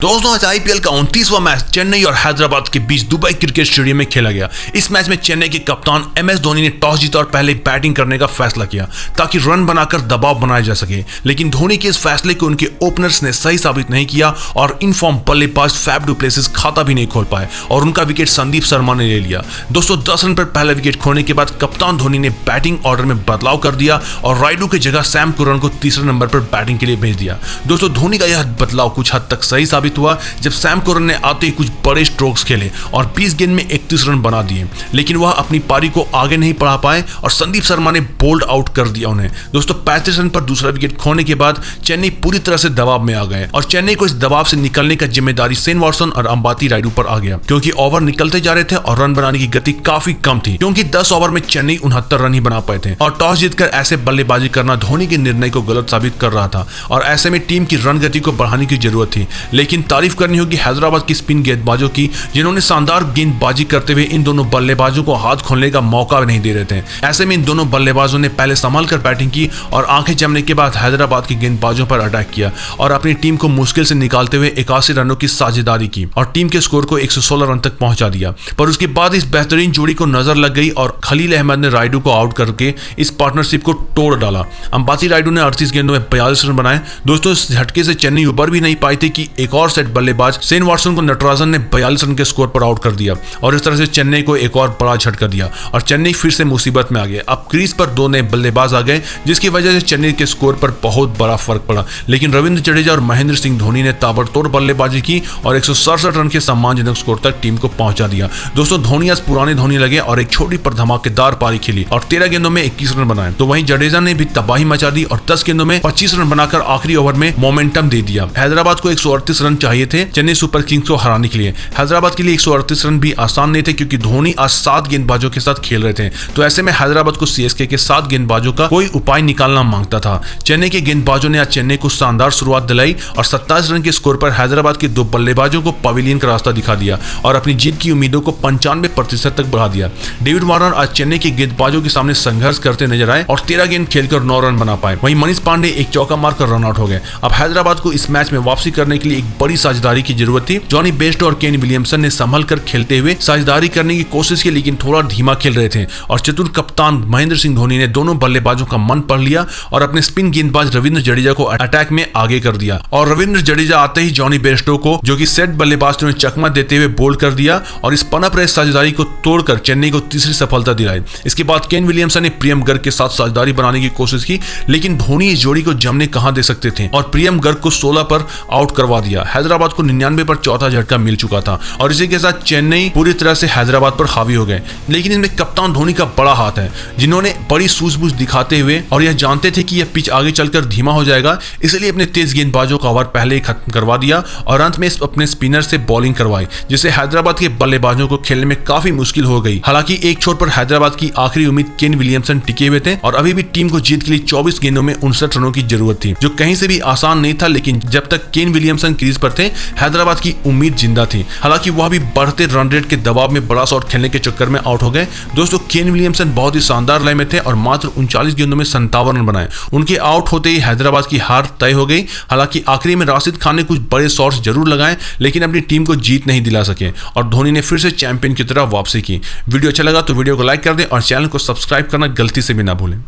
दोस्तों आज आईपीएल का 29वां मैच चेन्नई और हैदराबाद के बीच दुबई क्रिकेट स्टेडियम में खेला गया। इस मैच में चेन्नई के कप्तान एमएस धोनी ने टॉस जीता और पहले बैटिंग करने का फैसला किया ताकि रन बनाकर दबाव बनाया जा सके, लेकिन धोनी के इस फैसले को उनके ओपनर्स ने सही साबित नहीं किया और इनफॉर्म बल्लेबाज फैफ डु प्लेसिस खाता भी नहीं खोल पाए और उनका विकेट संदीप शर्मा ने ले लिया। दोस्तों 10 रन पर पहला विकेट खोने के बाद कप्तान धोनी ने बैटिंग ऑर्डर में बदलाव कर दिया और राइडू की जगह सैम कुरन को तीसरे नंबर पर बैटिंग के लिए भेज दिया। दोस्तों धोनी का यह बदलाव कुछ हद तक सही साबित हुआ जब सैम कुरन ने आते ही कुछ बड़े स्ट्रोक्स खेले और 20 गेंद में 31 रन बना दिए, लेकिन वह अपनी पारी को आगे नहीं बढ़ा पाए और संदीप शर्मा ने बोल्ड आउट कर दिया उन्हें। दोस्तों 35 रन पर दूसरा विकेट खोने के बाद चेन्नई पूरी तरह से दबाव में आ गए और चेन्नई को इस दबाव से निकलने का जिम्मेदारी शेन वॉटसन और अंबाती रायडू पर आ गया, क्योंकि ओवर निकलते जा रहे थे और रन बनाने की गति काफी कम थी, क्योंकि 10 ओवर में चेन्नई 69 रन ही बना पाए थे और टॉस जीतकर ऐसे बल्लेबाजी करना धोनी के निर्णय को गलत साबित कर रहा था और ऐसे में टीम की रन गति को बढ़ाने की जरूरत थी। लेकिन तारीफ करनी होगी हैदराबाद की स्पिन गेंदबाजों की, जिन्होंने शानदार गेंदबाजी करते हुए इन दोनों बल्लेबाजों को हाथ खोलने का मौका नहीं दे रहे थे। ऐसे में इन दोनों बल्लेबाजों ने पहले संभाल कर बैटिंग की और आंखें जमने के बाद हैदराबाद के गेंदबाजों पर अटैक किया और अपनी टीम को मुश्किल से निकालते हुए 81 रनों की साझेदारी की और टीम के स्कोर को 116 रन तक पहुंचा दिया। पर उसके बाद इस बेहतरीन जोड़ी को नजर लग गई और खलील अहमद ने रायडू को आउट करके इस पार्टनरशिप को तोड़ डाला। अंबाती रायडू ने 38 गेंदों में 42 रन बनाए। दोस्तों इस झटके से चेन्नई उबर भी नहीं पाई थी कि एक और सेट बल्लेबाज शेन वॉटसन को नटराजन ने 42 रन के स्कोर पर आउट कर दिया और इस तरह से चेन्नई को एक और बड़ा झटका दिया और चेन्नई फिर से मुसीबत में आ गए। अब क्रीज पर 2 नए बल्लेबाज आ गए, जिसकी वजह से चेन्नई के स्कोर पर बहुत बड़ा फर्क पड़ा, लेकिन रविंद्र जडेजा और महेंद्र सिंह धोनी ने ताबड़तोड़ बल्लेबाजी की और 167 रन के सम्मानजनक स्कोर तक टीम को पहुंचा दिया। दोस्तों धोनी आज पुराने धोनी लगे और एक छोटी पर धमाकेदार पारी खेली और 13 गेंदों में 21 रन बनाए। तो वहीं जडेजा ने भी तबाही मचा दी और 10 गेंदों में 25 रन बनाकर आखिरी ओवर में मोमेंटम दे दिया। हैदराबाद को 138 रन चाहिए थे चेन्नई सुपर किंग्स को हराने के लिए। हैदराबाद के लिए 138 रन भी आसान नहीं थे, क्योंकि धोनी आज 7 गेंदबाजों के साथ खेल रहे थे। तो ऐसे में हैदराबाद को सीएसके के 7 गेंदबाजों का कोई उपाय निकालना मांगता था। चेन्नई के गेंदबाजों ने आज चेन्नई को शानदार शुरुआत दिलाई और 27 रन के स्कोर पर हैदराबाद के 2 बल्लेबाजों को पवेलियन का रास्ता दिखा दिया और अपनी जीत की उम्मीदों को 95% तक बढ़ा दिया। डेविड वार्नर आज चेन्नई के गेंदबाजों के सामने संघर्ष करते नजर आए और 13 गेंद खेलकर 9 रन बना पाए। वहीं मनीष पांडे एक चौका मारकर रन आउट हो गए। अब हैदराबाद को इस मैच में वापसी करने के लिए एक बड़ी साझेदारी की जरूरत थी। जॉनी बेस्टो और केन विलियमसन ने संभल कर खेलते हुए साझेदारी करने की कोशिश की, लेकिन थोड़ा धीमा खेल रहे थे और चतुर कप्तान महेंद्र सिंह धोनी ने दोनों बल्लेबाजों का मन पढ़ लिया और अपने स्पिन गेंदबाज रविंद्र जडेजा को अटैक में आगे कर दिया और रविंद्र जडेजा आते ही जॉनी बेस्टो को, जो कि सेट बल्लेबाज ने चकमा देते हुए बोल्ड कर दिया और इस पनप रहे साझेदारी को तोड़कर चेन्नई को तीसरी सफलता दिलाई। इसके बाद केन विलियमसन ने प्रियम गर्ग के साथ साझेदारी बनाने की कोशिश की, लेकिन धोनी इस जोड़ी को जमने कहां दे सकते थे और प्रियम गर्ग को 16 पर आउट करवा दिया। हैदराबाद को 99 पर चौथा झटका मिल चुका था और इसी के साथ चेन्नई पूरी तरह से हैदराबाद पर हावी हो गए। लेकिन इसमें कप्तान धोनी का बड़ा हाथ है, जिन्होंने बड़ी सूझबूझ दिखाते हुए और यह जानते थे कि यह पिच आगे चलकर धीमा हो जाएगा, इसलिए अपने तेज गेंदबाजों का ओवर पहले ही खत्म करवा दिया और अंत में अपने स्पिनर से बॉलिंग करवाई, जिससे हैदराबाद के बल्लेबाजों को खेलने में काफी मुश्किल हो गई। हालांकि एक छोर पर हैदराबाद की आखिरी उम्मीद केन विलियमसन टिके हुए थे और अभी भी टीम को जीत के लिए 24 गेंदों में 59 रनों की जरूरत थी, जो कहीं से भी आसान नहीं था। लेकिन जब तक केन विलियमसन क्रीज पर थे हैदराबाद की उम्मीद जिंदा थी। हालांकि वह भी बढ़ते रन रेट के दबाव में बड़ा शॉट खेलने के चक्कर में आउट हो गए। दोस्तों केन विलियमसन बहुत ही शानदार लय में थे और मात्र 39 गेंदों में 57 रन बनाए। उनके आउट होते ही हैदराबाद की हार तय हो गई। हालांकि आखिरी में राशिद खान ने कुछ बड़े शॉट्स जरूर लगाए, लेकिन अपनी टीम को जीत नहीं दिला सके और धोनी ने फिर से चैंपियन की तरह वापसी की। वीडियो अच्छा लगा तो वीडियो को लाइक कर दें और चैनल को सब्सक्राइब करना गलती से भी ना भूलें।